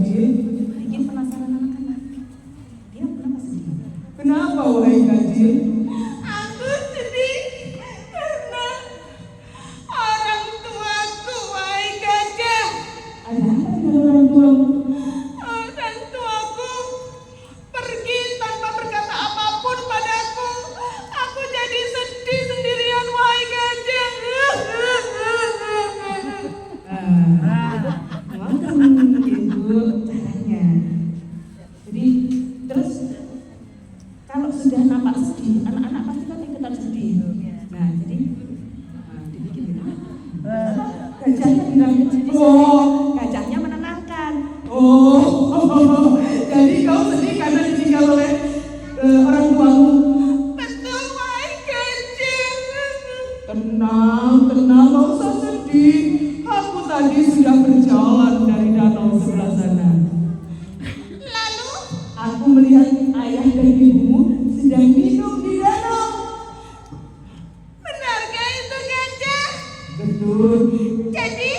Ganjil? Bikin penasaran anak-anak. Dia kenapa sedih? Kenapa wahai Ganjil? Aku sedih karena orang tuaku, wahai gajah. Ada apa dengan orang tuamu? Orang tuaku pergi tanpa berkata apapun padaku. Aku jadi sedih sendirian, wahai gajah. Itu caranya. Jadi terus kalau sudah nampak sedih, anak-anak pasti kan ikutan sedih. Nah, jadi dibikin gitu. Gajahnya bilang, oh, gajahnya menenangkan. Oh, jadi kau sedih karena ditinggal oleh orang tuamu. Betul, wahai gajah. Tenang, gak usah sedih. Aku tadi sudah berjalan dari danau sebelah sana. Lalu Aku melihat ayah dan ibumu sedang minum di danau. benarkah itu gajah? Betul, Jadi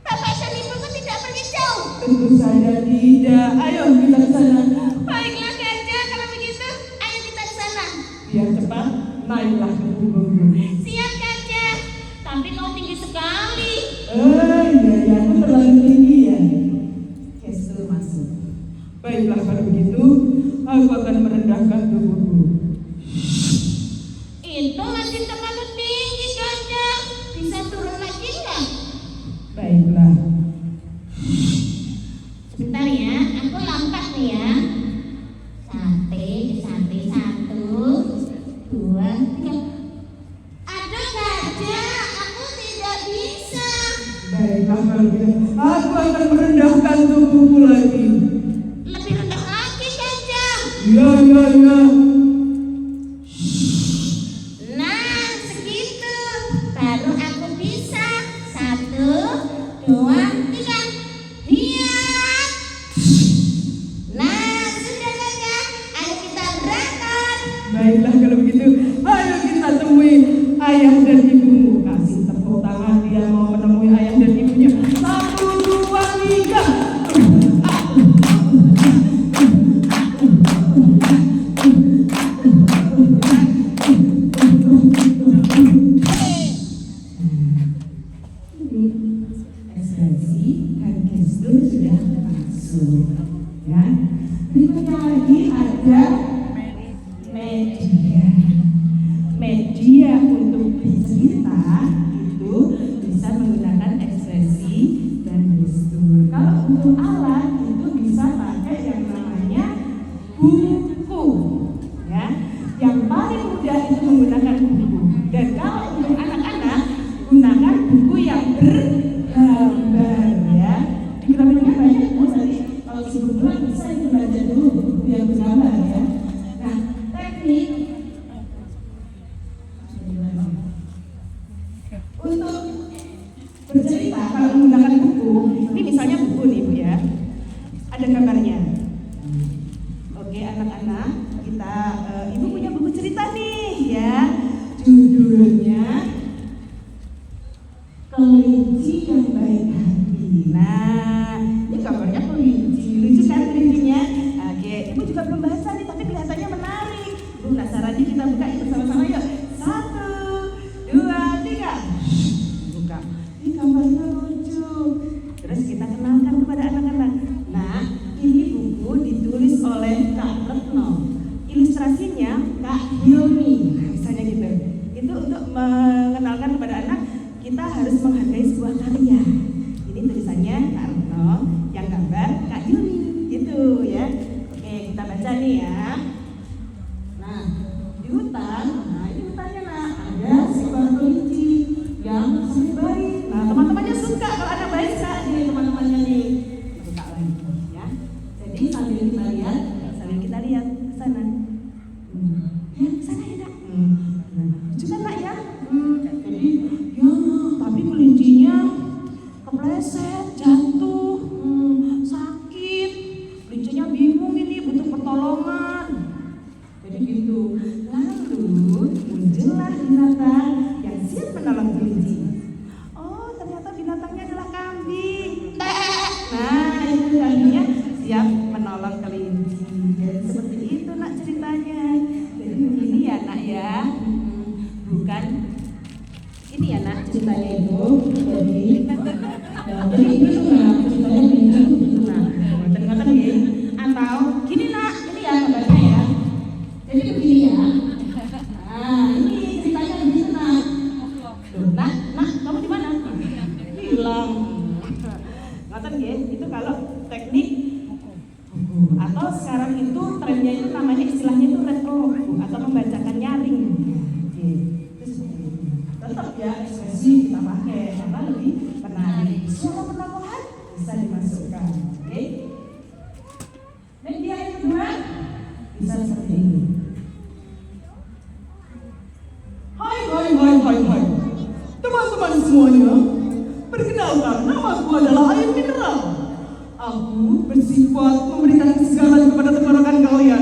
bapak dan ibuku tidak pergi jauh. tentu saja tidak. Ayo kita ke sana. Baiklah gajah, kalau begitu ayo kita ke sana. Biar cepat, naiklah ke punggungku. Siap gajah, tapi kau tinggi sekali. Iya, aku terlalu tinggi ya. Gestur masuk. Baiklah kalau begitu, aku akan merendahkan tubuhku. Itu masih terlalu tinggi gajah. Bisa turun lagi nggak? Baiklah. Sebentar ya, aku lompat nih ya. Satu, dua, tiga. Aduh gajah, aku tidak bisa. Baiklah kalau begitu, aku akan merendahkan tubuhku lagi. Lebih rendah lagi gajah. Ya. Nah, segitu. Baru aku bisa. Satu, dua, tiga. Hiat. Nah, sudah gajah. Ayo kita berangkat. Baiklah kalau begitu, ayo kita temui ayah dan ibumu. Kasih tepuk tangan dia mau menemui ayah dan ibunya. 1, 2, 3. Ekspresi dan gestur sudah masuk. Ya. Berikutnya lagi ada media untuk bercerita itu bisa menggunakan ekspresi dan gestur. Kalau untuk alat itu bisa pakai yang namanya buku, ya. Yang paling mudah itu menggunakan buku. Dan kalau untuk anak-anak gunakan buku yang bergambar, ya. Di Gramedia banyak bu, nanti kalau sebelumnya bisa itu belajar dulu buku yang bergambar, ya. Nah, teknik untuk bercerita kalau menggunakan buku, ini misalnya buku nih bu ya, ada gambarnya. Oke anak-anak, kita ibu punya buku cerita nih ya, judulnya Kelinci yang Baik Hati. Nah, ini gambarnya kelinci, lucu kan kelincinya? Oke, ibu juga belum baca nih, tapi kelihatannya menarik. Ibu penasaran nih, kita buka bersama-sama yuk. 1, 2, 3. Buka. Ini gambarnya lucu. Terus kita kenalkan kepada anak-anak. Nah, ini siap menolong kelinci. Jadi seperti itu nak ceritanya. Jadi begini ya nak ya. Bukan ini ya nak ceritanya itu. Jadi ini tuh nak ceritanya begini. Nah, ngoten-ngoten nggih. Atau gini nak, ini ya gambarnya ya. Jadi begini ya. Nah, ini ceritanya begini nak. Loh, nak, kamu di mana? Hilang. Ngoten nggih, itu kalau teknik buku. Atau sekarang itu trennya itu namanya istilahnya itu retro buku atau membacakan nyaring. Tetap ya ekspresi kita pakai karena lebih menarik. Suara penampakan bisa dimasukkan. Oke. Media yang kedua bisa seperti ini. Hai. Teman-teman semuanya, perkenalkan, namaku adalah air mineral. Aku bersifat memberikan kesegaran kepada tenggorokan kalian.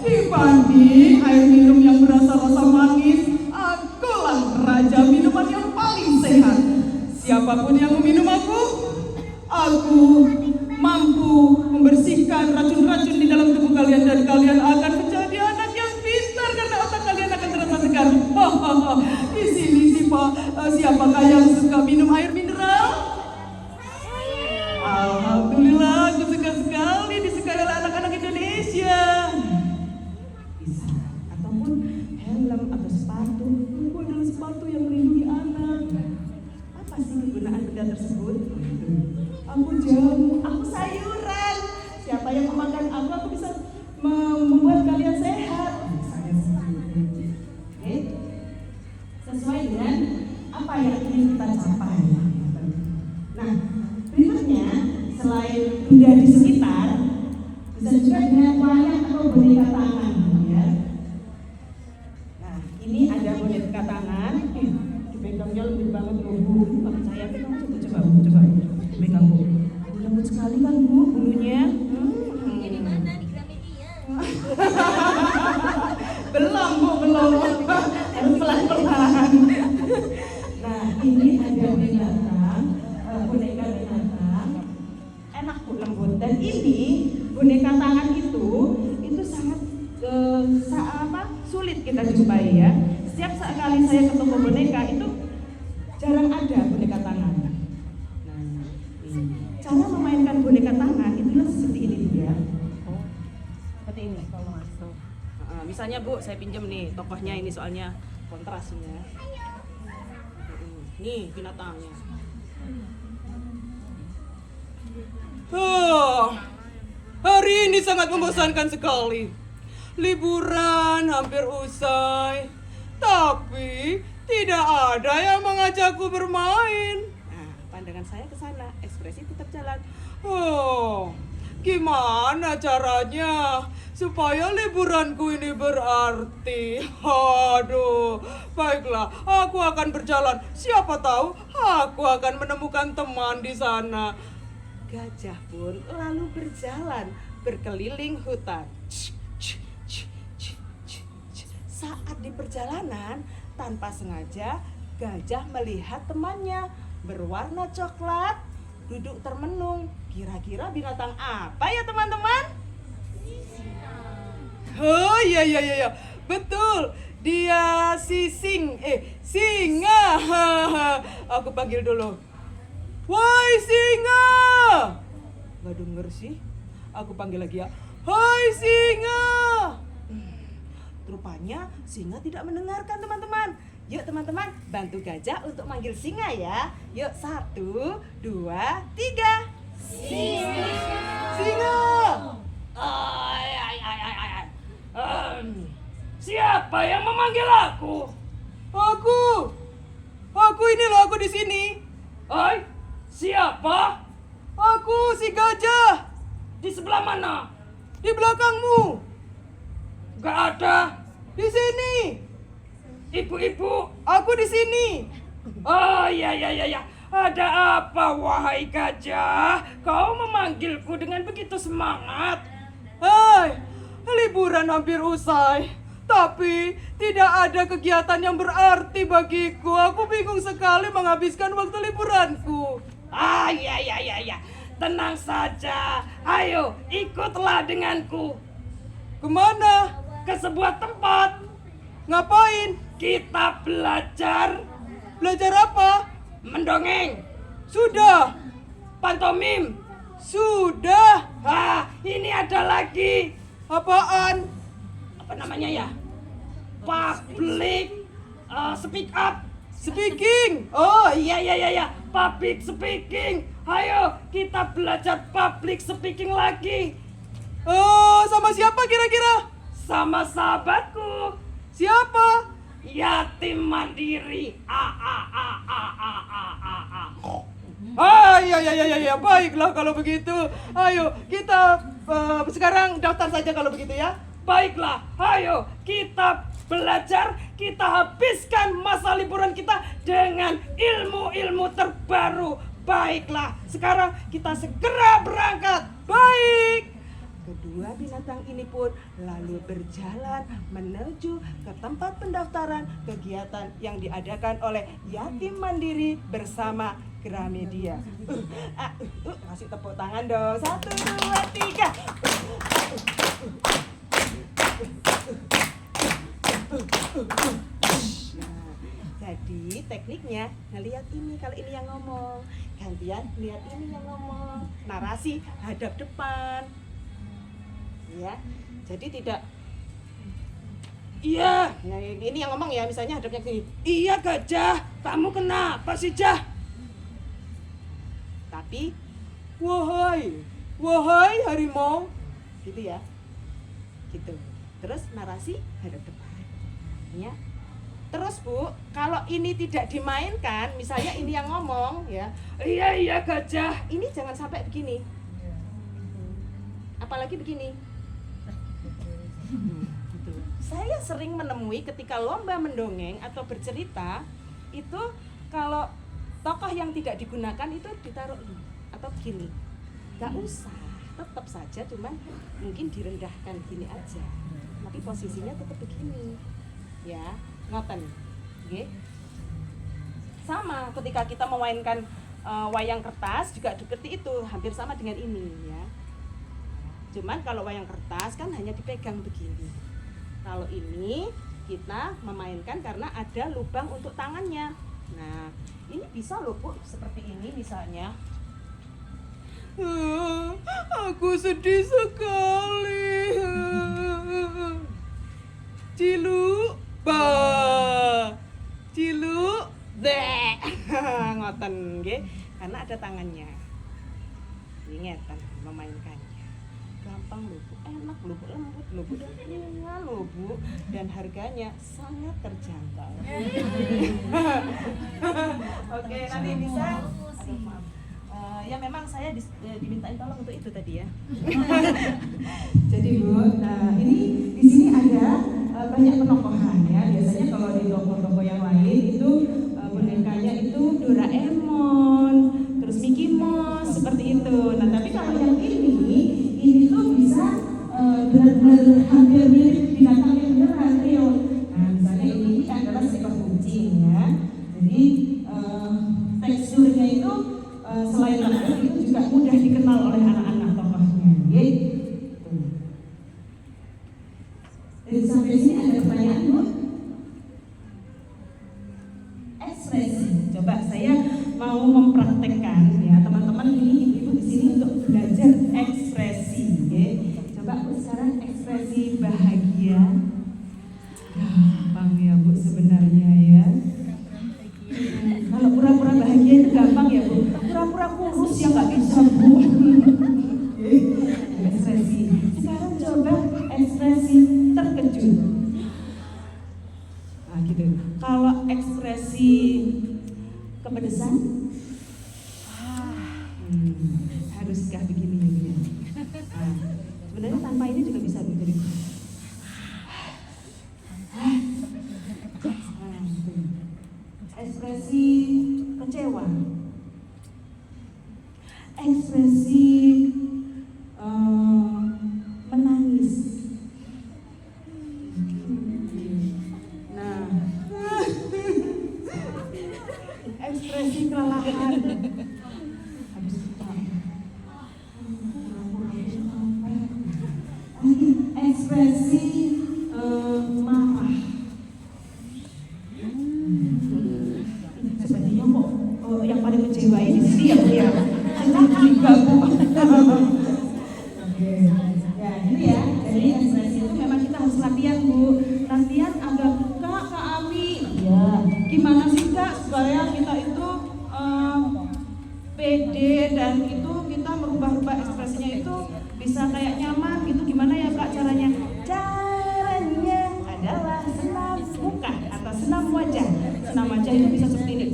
Dibanding air minum yang berasa-rasa manis, akulah raja minuman yang paling sehat. Siapapun yang meminum aku mampu membersihkan racun-racun di dalam tubuh kalian dan kalian akan menjadi anak yang pintar karena otak kalian akan terasa segar. Di sini siapakah yang suka minum air mineral? Alhamdulillah, aku suka sekali disukai oleh anak-anak Indonesia. Bisa, ataupun helm atau sepatu. Itu adalah sepatu yang melindungi anak. Apa sih kegunaan benda tersebut? Aku jamu, aku sayuran. Siapa yang memakan aku bisa membuat kalian sehat. Misalnya seperti itu. Oke? Sesuai dengan apa yang ingin kita capai. Nah, berikutnya selain benda di sekitar, bisa juga dengan wayang atau boneka tangan, ya. Nah, ini ada boneka tangan. Dipegangnya lembut banget loh Bu. Pak saya kamu coba dipegang Bu. Lembut sekali kan Bu bulunya. Jadi mana di Gramedia? Belum Bu, belum. Harus pelan-pelan. Nah, ini ada boneka binatang. Enak Bu, lembut. Dan ini boneka tangan itu sangat sulit kita jumpai ya. Setiap kali saya ke toko boneka itu jarang ada boneka tangan. Nah, cara memainkan boneka tangan itulah seperti ini ya. Seperti ini kalau masuk. Misalnya Bu, saya pinjam nih tokohnya ini soalnya kontrasnya. Nih binatangnya. Hari ini sangat membosankan sekali. Liburan hampir usai, tapi tidak ada yang mengajakku bermain. Nah, pandangan saya ke sana, ekspresi tetap jalan. Gimana caranya supaya liburanku ini berarti? Aduh, baiklah, aku akan berjalan. Siapa tahu aku akan menemukan teman di sana. Gajah pun lalu berjalan berkeliling hutan. Saat di perjalanan, tanpa sengaja gajah melihat temannya berwarna coklat duduk termenung. Kira-kira binatang apa ya teman-teman? Oh iya, betul. Dia singa. Aku panggil dulu. Woi singa. Gak denger sih. Aku panggil lagi ya. Hai singa. Rupanya singa tidak mendengarkan teman-teman. Yuk teman-teman, bantu gajah untuk manggil singa ya. Yuk 1, 2, 3. Singa. Siapa yang memanggil aku? Aku ini loh, aku di sini. Hai, siapa? Aku si gajah. Di sebelah mana? Di belakangmu. Gak ada. Di sini. Ibu-ibu. Aku di sini. Oh iya. Ada apa wahai gajah? Kau memanggilku dengan begitu semangat. Hai, liburan hampir usai. Tapi tidak ada kegiatan yang berarti bagiku. Aku bingung sekali menghabiskan waktu liburanku. Iya. tenang saja. Ayo, ikutlah denganku. Kemana? Ke sebuah tempat. Ngapain? Kita belajar Belajar apa? mendongeng, Sudah. pantomim. Sudah. Ini ada lagi. Apaan? Apa namanya ya? Public speak up. Speaking. Oh iya, public speaking. Ayo kita belajar public speaking lagi. Oh, sama siapa kira-kira? Sama sahabatku, Siapa? yatim mandiri. Iya, baiklah kalau begitu. Ayo, kita sekarang daftar saja kalau begitu ya. Baiklah, ayo kita belajar, kita habiskan masa liburan kita dengan ilmu-ilmu terbaru. Baiklah, sekarang kita segera berangkat. Baik. Kedua binatang ini pun lalu berjalan menuju ke tempat pendaftaran kegiatan yang diadakan oleh Yatim Mandiri bersama Gramedia. Kasih tepuk tangan dong. 1, 2, 3. Nah, jadi tekniknya ngelihat ini kalau ini yang ngomong, gantian lihat ini yang ngomong, narasi hadap depan. Ya, jadi tidak. Iya, Nah, ini yang ngomong ya, misalnya hadapnya gini. iya gajah, kamu kenapa sih Jah? Tapi wahai harimau, gitu ya, gitu. Terus narasi hadap depan, ya. Terus Bu, kalau ini tidak dimainkan, misalnya ini yang ngomong, ya, Iya gajah. ini jangan sampai begini, apalagi begini. Gitu. Saya sering menemui ketika lomba mendongeng atau bercerita itu kalau tokoh yang tidak digunakan itu ditaruh ini atau gini, nggak usah, tetap saja, cuman mungkin direndahkan gini aja, tapi posisinya tetap begini, ya, ngoten, nggih. Sama ketika kita memainkan wayang kertas juga seperti itu, hampir sama dengan ini, ya. Cuman kalau wayang kertas kan hanya dipegang begini. Kalau ini kita memainkan karena ada lubang untuk tangannya. Nah, ini bisa loh Bu, seperti ini misalnya. Aku sedih sekali. Cilu, cilu, ngoten nggih, karena ada tangannya. Ini ngeten memainkannya. Gampang loh Bu, enak loh Bu, lembut loh Bu, dan ringan loh Bu, dan harganya sangat terjangkau. Oke, nanti bisa. Aduh, maaf. Ya memang saya dimintain tolong untuk itu tadi ya. Jadi Bu, ini di sini ada banyak penokohan ya. Biasanya kalau di toko-toko yang lain itu bonekanya itu Doraemon, terus Mickey Mouse seperti itu. Nah tapi kalau yang ini tuh bisa benar-benar hampir mirip binatang yang beneran real. Nah misalnya ini adalah seekor kucing ya. Jadi teksturnya itu selain lembut itu juga mudah dikenal oleh anak-anak tokohnya. Gitu. Jadi sampai sini ada pertanyaan Bu? Ekspresi. Coba saya mau mempraktekkan ya teman-teman, ini ibu di sini untuk belajar ekspresi. Ya. Coba Bu sekarang ekspresi bahagia. Gampang ya Bu sebenarnya ya. Kalau pura-pura bahagia itu gampang ya Bu. Pura-pura kurus ya nggak bisa Bu. Ekspresi. Sekarang coba ekspresi terkejut. Nah gitu. Kalau ekspresi kepedesan, haruskah begini ya? Nah, sebenarnya tanpa ini juga bisa begini. Ekspresi kecewa, ekspresi menangis. Nah, ekspresi kelelahan. Habis ekspresi marah. Sepertinya kok yang paling menjiwai di sini ya Bu ya. Juga Bu. Oke. Ya itu ya. Jadi ekspresi itu memang kita harus latihan Bu. Latihan agar Kak Ami. Ya. Gimana sih Kak supaya kita itu pede dan itu kita merubah-rubah ekspresinya itu bisa kayak nyaman gitu. Gimana ya Kak caranya? Caranya adalah senam muka atau senam wajah. Senam wajah itu bisa seperti ini.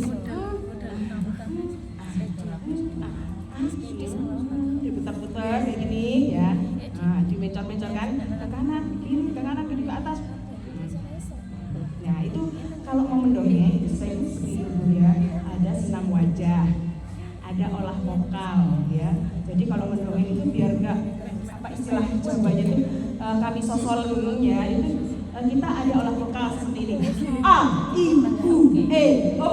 Diputar-putar kayak gini ya. Nah, dimencor-mencorkan ke kanan, kiri, ke kanan, kiri, ke atas. Nah, itu kalau mau mendongeng saya seperti itu ya. Ada senam wajah, ada olah vokal ya. Jadi kalau mendongeng itu biar enggak apa istilah Jawanya itu kami sosol ya itu kita ada olah vokal seperti ini. A, I, U, E, O.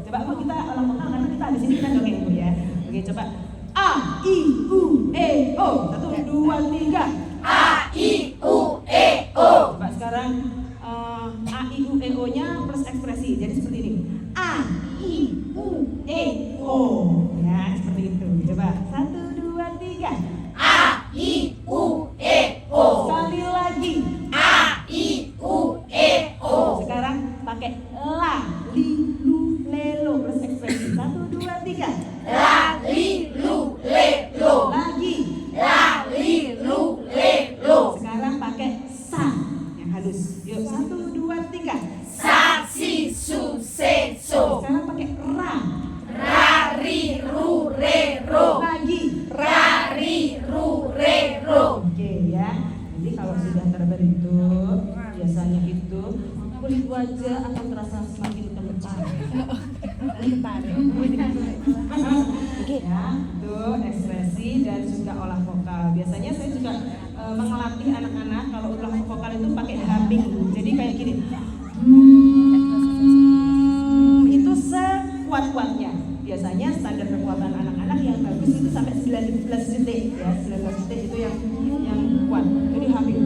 Coba Bu kita olah vokal karena kita di sini kita dongeng Bu ya. Oke, coba A, I, U, E, O. 1, 2, 3. A, I, U, E, O. Coba sekarang A, I, U, E, O-nya plus ekspresi. Jadi seperti ini. A, I, U, E, O. Ya, seperti itu. Coba 1, 2, 3. A, I, U, E, O. Sekali lagi. A, I, U, E, O. Sekarang pakai la, li, lu, le, lo plus ekspresi. 1, 2, 3. La, li, lu, le, lo. Lagi. La, li, lu, le, lo. Sekarang pakai sa yang halus. Yuk 1, 2, 3. Sa, si, su, se, so. Sekarang pakai ra. Ra, ri, ru, re, ro. Lagi. Ra, ri, ru, re, ro. Oke ya. Jadi kalau sudah terbentuk, biasanya itu kulit wajah akan terasa semakin gemetar. Ya, itu ekspresi dan juga olah vokal. Biasanya saya juga mengelatih anak-anak kalau olah vokal itu pakai humming. Jadi kayak gini. Itu sekuat-kuatnya. Biasanya standar kekuatan anak-anak yang bagus itu sampai 19 detik ya. 19 detik itu yang kuat. Jadi humming.